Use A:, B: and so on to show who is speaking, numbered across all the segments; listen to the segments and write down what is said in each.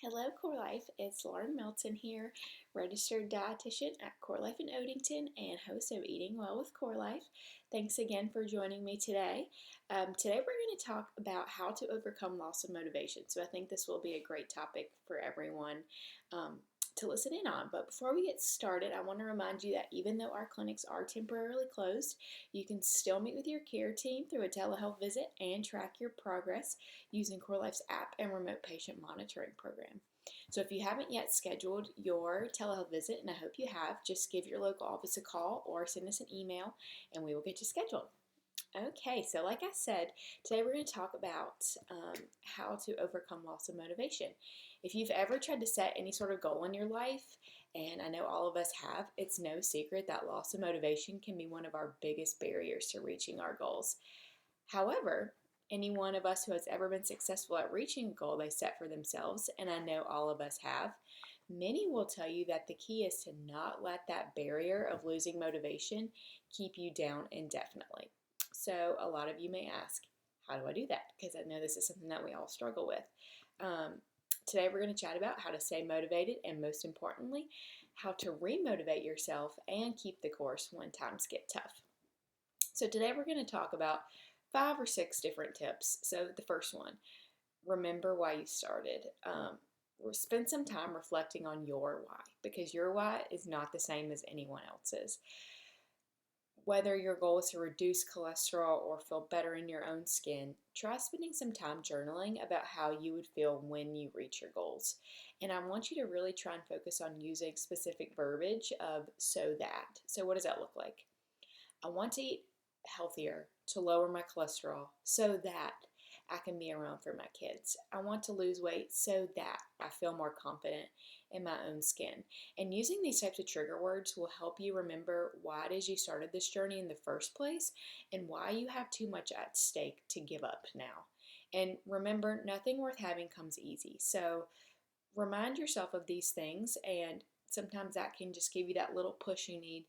A: Hello, Core Life. It's Lauren Melton here, registered dietitian at Core Life in Odenton and host of Eating Well with Core Life. Thanks again for joining me today. Today, we're going to talk about how to overcome loss of motivation. So, I think this will be a great topic for everyone to listen in on. But before we get started, I want to remind you that even though our clinics are temporarily closed, you can still meet with your care team through a telehealth visit and track your progress using Core Life's app and remote patient monitoring program. So if you haven't yet scheduled your telehealth visit, and I hope you have, just give your local office a call or send us an email and we will get you scheduled. Okay, so like I said, today we're going to talk about how to overcome loss of motivation. If you've ever tried to set any sort of goal in your life, and I know all of us have, it's no secret that loss of motivation can be one of our biggest barriers to reaching our goals. However, any one of us who has ever been successful at reaching a goal they set for themselves, and I know all of us have, many will tell you that the key is to not let that barrier of losing motivation keep you down indefinitely. So, a lot of you may ask, how do I do that? Because I know this is something that we all struggle with. Today, we're going to chat about how to stay motivated and, most importantly, how to remotivate yourself and keep the course when times get tough. So, today, we're going to talk about 5 or 6 different tips. So, the first one, remember why you started. Spend some time reflecting on your why, because your why is not the same as anyone else's. Whether your goal is to reduce cholesterol or feel better in your own skin, try spending some time journaling about how you would feel when you reach your goals. And I want you to really try and focus on using specific verbiage of so that. So, what does that look like? I want to eat healthier to lower my cholesterol so that I can be around for my kids. I want to lose weight so that I feel more confident in my own skin. And using these types of trigger words will help you remember why it is you started this journey in the first place and why you have too much at stake to give up now. And remember, nothing worth having comes easy. So remind yourself of these things, and sometimes that can just give you that little push you need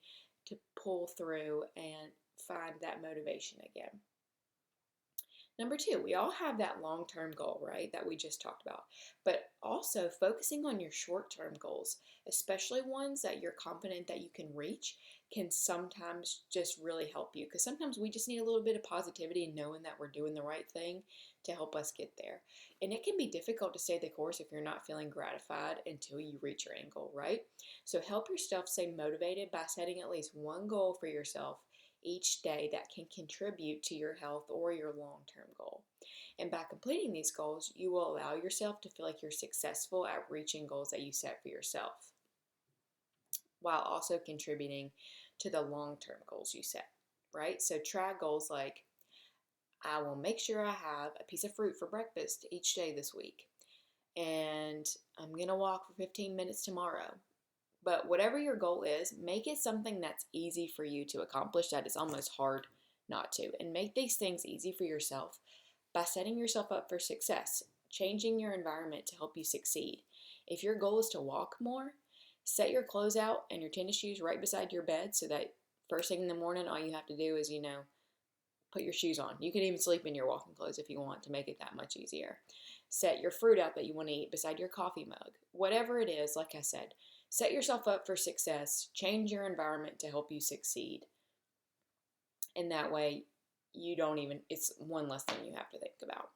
A: to pull through and find that motivation again. Number 2, we all have that long-term goal, right, that we just talked about, but also focusing on your short-term goals, especially ones that you're confident that you can reach, can sometimes just really help you, because sometimes we just need a little bit of positivity and knowing that we're doing the right thing to help us get there. And it can be difficult to stay the course if you're not feeling gratified until you reach your end goal, right? So help yourself stay motivated by setting at least one goal for yourself each day that can contribute to your health or your long-term goal. And by completing these goals, you will allow yourself to feel like you're successful at reaching goals that you set for yourself, while also contributing to the long-term goals you set, right? So try goals like, I will make sure I have a piece of fruit for breakfast each day this week, and I'm going to walk for 15 minutes tomorrow. But whatever your goal is, make it something that's easy for you to accomplish, that it's almost hard not to. And make these things easy for yourself by setting yourself up for success, changing your environment to help you succeed. If your goal is to walk more, set your clothes out and your tennis shoes right beside your bed so that first thing in the morning, all you have to do is, put your shoes on. You can even sleep in your walking clothes if you want to make it that much easier. Set your fruit out that you want to eat beside your coffee mug. Whatever it is, like I said, set yourself up for success. Change your environment to help you succeed. And that way, it's one less thing you have to think about.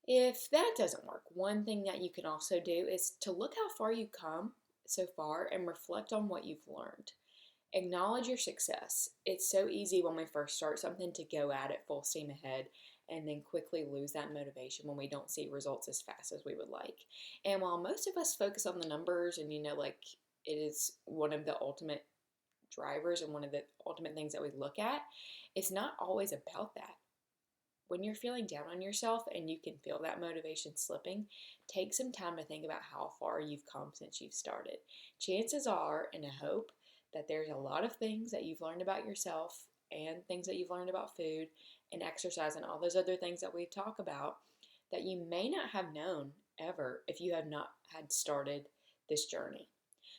A: If that doesn't work, one thing that you can also do is to look how far you've come so far and reflect on what you've learned. Acknowledge your success. It's so easy when we first start something to go at it full steam ahead and then quickly lose that motivation when we don't see results as fast as we would like. And while most of us focus on the numbers and, it is one of the ultimate drivers and one of the ultimate things that we look at, it's not always about that. When you're feeling down on yourself and you can feel that motivation slipping, take some time to think about how far you've come since you've started. Chances are, and I hope, that there's a lot of things that you've learned about yourself and things that you've learned about food and exercise and all those other things that we talk about that you may not have known ever if you have not had started this journey.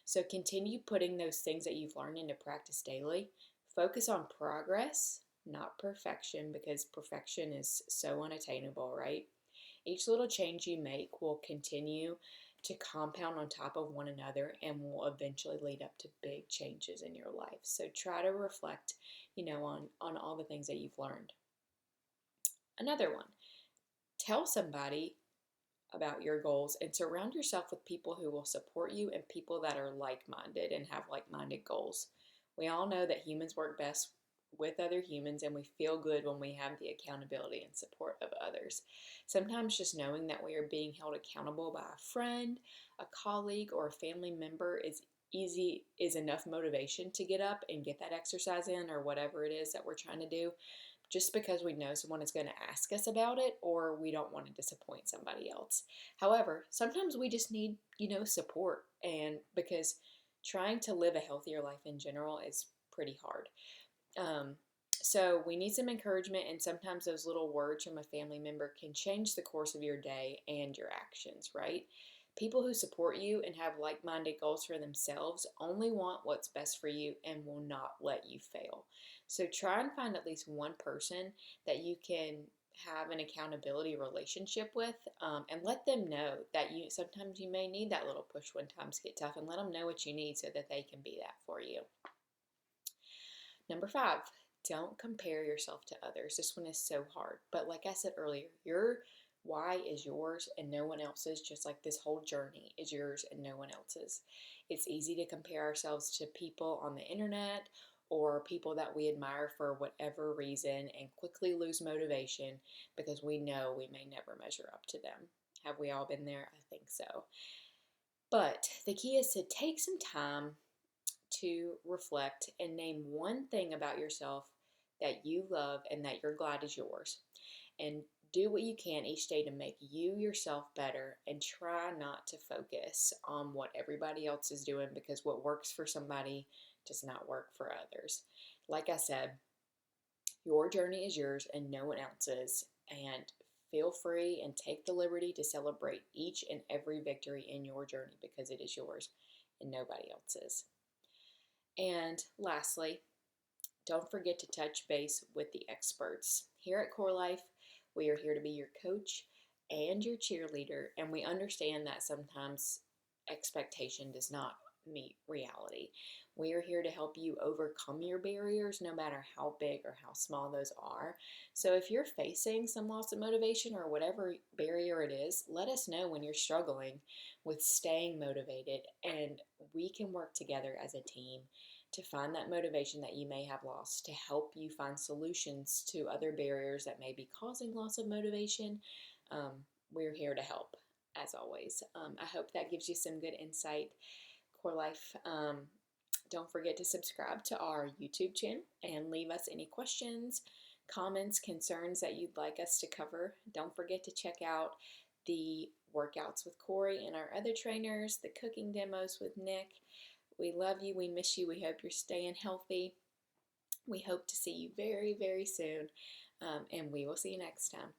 A: So continue putting those things that you've learned into practice daily. Focus on progress, not perfection, because perfection is so unattainable, right? Each little change you make will continue to compound on top of one another and will eventually lead up to big changes in your life. So try to reflect, on all the things that you've learned. Another one, tell somebody about your goals and surround yourself with people who will support you and people that are like-minded and have like-minded goals. We all know that humans work best with other humans, and we feel good when we have the accountability and support of others. Sometimes just knowing that we are being held accountable by a friend, a colleague, or a family member is enough motivation to get up and get that exercise in or whatever it is that we're trying to do, just because we know someone is going to ask us about it or we don't want to disappoint somebody else. However, sometimes we just need, support, and because trying to live a healthier life in general is pretty hard. Um, so we need some encouragement, and sometimes those little words from a family member can change the course of your day and your actions, right? People who support you and have like minded goals for themselves only want what's best for you and will not let you fail. So try and find at least one person that you can have an accountability relationship with, and let them know that sometimes you may need that little push when times get tough, and let them know what you need so that they can be that for you. Number 5, don't compare yourself to others. This one is so hard. But like I said earlier, your why is yours and no one else's, just like this whole journey is yours and no one else's. It's easy to compare ourselves to people on the internet or people that we admire for whatever reason and quickly lose motivation because we know we may never measure up to them. Have we all been there? I think so. But the key is to take some time to reflect and name one thing about yourself that you love and that you're glad is yours. And do what you can each day to make you yourself better, and try not to focus on what everybody else is doing, because what works for somebody does not work for others. Like I said, your journey is yours and no one else's, and feel free and take the liberty to celebrate each and every victory in your journey because it is yours and nobody else's. And lastly, don't forget to touch base with the experts. Here at Core Life, we are here to be your coach and your cheerleader, and we understand that sometimes expectation does not meet reality. We are here to help you overcome your barriers, no matter how big or how small those are. So if you're facing some loss of motivation or whatever barrier it is, let us know when you're struggling with staying motivated, and we can work together as a team to find that motivation that you may have lost, to help you find solutions to other barriers that may be causing loss of motivation. We're here to help, as always. I hope that gives you some good insight, Core Life. Don't forget to subscribe to our YouTube channel and leave us any questions, comments, concerns that you'd like us to cover. Don't forget to check out the workouts with Corey and our other trainers, the cooking demos with Nick. We love you. We miss you. We hope you're staying healthy. We hope to see you very, very soon. And we will see you next time.